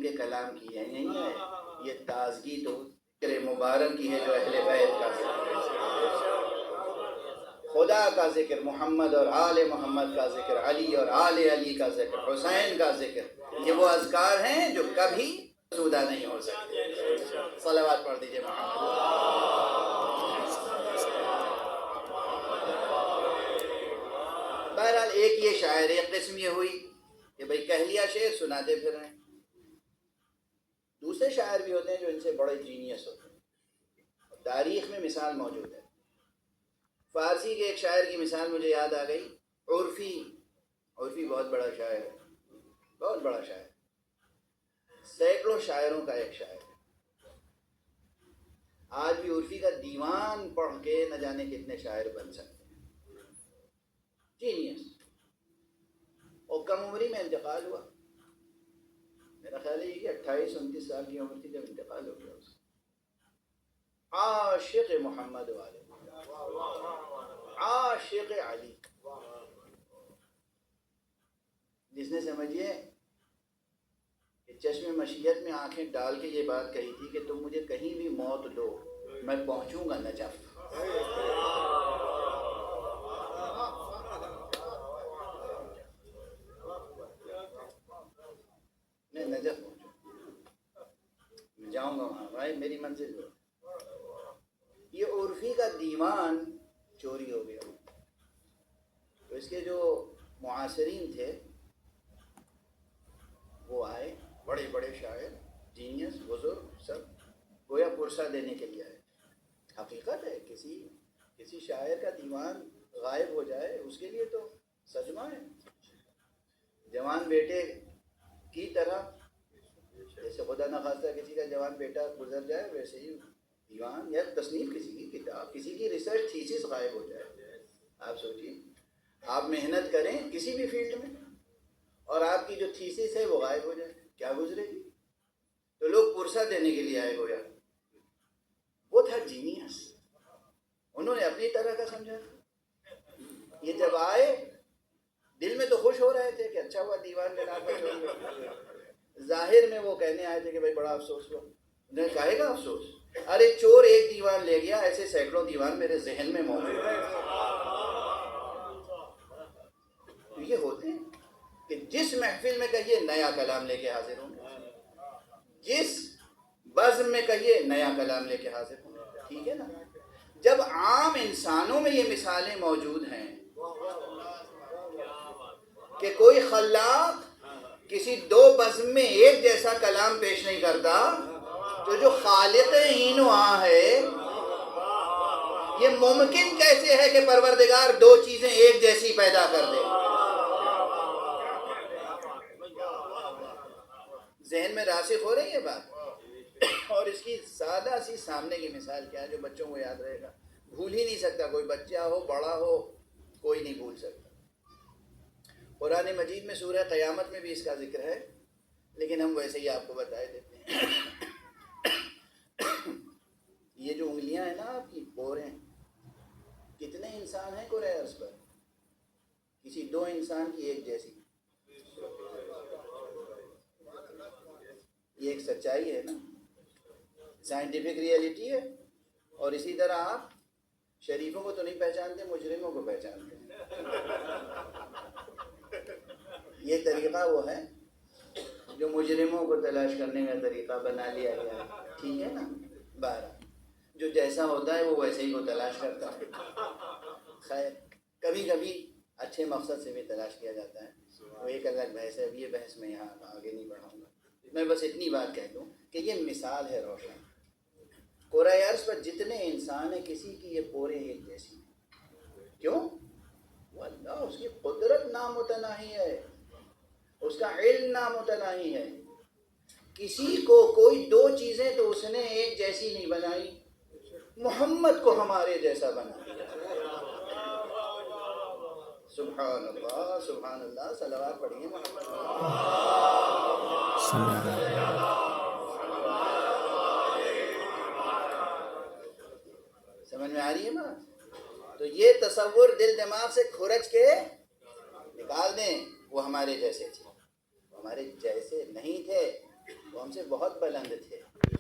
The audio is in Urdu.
ان کے کلام کی ہے نہیں ہے، یہ تازگی تو ذکر مبارک کی ہے جو اہل بیت کا ذکر ہے، خدا کا ذکر، محمد اور آل محمد کا ذکر، علی اور آل علی کا ذکر، حسین کا ذکر، یہ وہ اذکار ہیں جو کبھی فرسودہ نہیں ہو سکتے۔ صلوات پڑھ دیجئے محمد۔ بہرحال ایک یہ شاعر، ایک قسم یہ ہوئی کہ بھئی کہہ لیا شعر سناتے پھر رہے ہیں۔ دوسرے شاعر بھی ہوتے ہیں جو ان سے بڑے جینیس ہوتے ہیں، تاریخ میں مثال موجود ہے۔ فارسی کے ایک شاعر کی مثال مجھے یاد آ گئی، عرفی بہت بڑا شاعر ہے، بہت بڑا شاعر، سینکڑوں شاعروں کا ایک شاعر ہے۔ آج بھی عرفی کا دیوان پڑھ کے نہ جانے کتنے شاعر بن سکتے ہیں، جینیس، اور کم عمری میں انتقال ہوا۔ میرا خیال ہے کہ 28-29 سال کی عمر تھی جب انتقال ہو گیا اس کا۔ عاشق محمد والے، عاشق علی، جس نے سمجھیے کہ چشم مشیت میں آنکھیں ڈال کے یہ بات کہی تھی کہ تم مجھے کہیں بھی موت دو، میں پہنچوں گا نجف۔ میں نجف پہنچوں، میں جاؤں گا وہاں، بھائی میری منزل ہو۔ یہ عرفی کا دیوان چوری ہو گیا، تو اس کے جو معاصرین تھے وہ آئے، بڑے بڑے شاعر، جینیس، بزرگ، سب گویا پرسہ دینے کے لیے آئے۔ حقیقت ہے کسی شاعر کا دیوان غائب ہو جائے اس کے لیے تو صدمہ ہے۔ جوان بیٹے کی طرح، جیسے خدا نخواستہ کسی کا جوان بیٹا گزر جائے، ویسے ہی دیوان یا تصنیف کسی کی کتاب، کسی کی ریسرچ تھیسس غائب ہو جائے۔ آپ سوچیے، آپ محنت کریں کسی بھی فیلڈ میں اور آپ کی جو تھیسس ہے وہ غائب ہو جائے، کیا گزرے گی؟ تو لوگ پرسہ دینے کے لیے آئے گویا۔ وہ تھا جینیس، انہوں نے اپنی طرح کا سمجھا۔ یہ جب آئے دل میں تو خوش ہو رہے تھے کہ اچھا ہوا دیوان کے نام پر، ظاہر میں وہ کہنے آئے تھے کہ بھائی بڑا افسوس ہوا۔ انہوں نے کہے گا افسوس، ارے چور ایک دیوان لے گیا، ایسے سینکڑوں دیوان میرے ذہن میں موجود ہے۔ تو یہ ہوتے ہیں کہ جس محفل میں کہیے نیا کلام لے کے حاضر ہوں گے، جس بزم میں کہیے نیا کلام لے کے حاضر ہوں گے، ٹھیک ہے نا؟ جب عام انسانوں میں یہ مثالیں موجود ہیں کہ کوئی خلاق کسی دو بزم میں ایک جیسا کلام پیش نہیں کرتا، تو جو خالق این و آ ہے، یہ ممکن کیسے ہے کہ پروردگار دو چیزیں ایک جیسی پیدا کر دے؟ ذہن میں راسخ ہو رہی ہے بات؟ اور اس کی سادہ سی سامنے کی مثال کیا ہے جو بچوں کو یاد رہے گا، بھول ہی نہیں سکتا، کوئی بچہ ہو بڑا ہو کوئی نہیں بھول سکتا۔ قرآن مجید میں سورہ قیامت میں بھی اس کا ذکر ہے، لیکن ہم ویسے ہی آپ کو بتائے دیتے ہیں۔ یہ جو انگلیاں ہیں نا آپ کی پوریں، کتنے انسان ہیں کرۂ ارض پر؟ کسی دو انسان کی ایک جیسی۔ یہ ایک سچائی ہے نا، سائنٹیفک ریئلٹی ہے۔ اور اسی طرح آپ شریفوں کو تو نہیں پہچانتے، مجرموں کو پہچانتے ہیں۔ یہ طریقہ وہ ہے جو مجرموں کو تلاش کرنے کا طریقہ بنا لیا گیا ہے، ٹھیک ہے نا؟ بہرحال جو جیسا ہوتا ہے وہ ویسے ہی کو تلاش کرتا ہے۔ خیر، کبھی کبھی اچھے مقصد سے بھی تلاش کیا جاتا ہے، وہ ایک الگ بحث ہے، اب یہ بحث میں یہاں آگے نہیں بڑھاؤں گا۔ میں بس اتنی بات کہہ دوں کہ یہ مثال ہے روشن۔ کرۂ ارض پر جتنے انسان ہیں کسی کی یہ پورے ایک جیسی ہیں۔ کیوں؟ وہ اللہ، اس کی قدرت نامتناہی ہے، اس کا علم نامتناہی ہے۔ کسی کو کوئی دو چیزیں تو اس نے ایک جیسی نہیں بنائی، محمد کو ہمارے جیسا بنا دیا۔ سبحان اللہ، سبحان اللہ، صلوات پڑھیے محمد۔ سمجھ میں آ رہی ہے بات؟ تو یہ تصور دل دماغ سے کھرچ کے نکال دیں، وہ ہمارے جیسے تھے، وہ ہمارے جیسے نہیں تھے، وہ ہم سے بہت بلند تھے.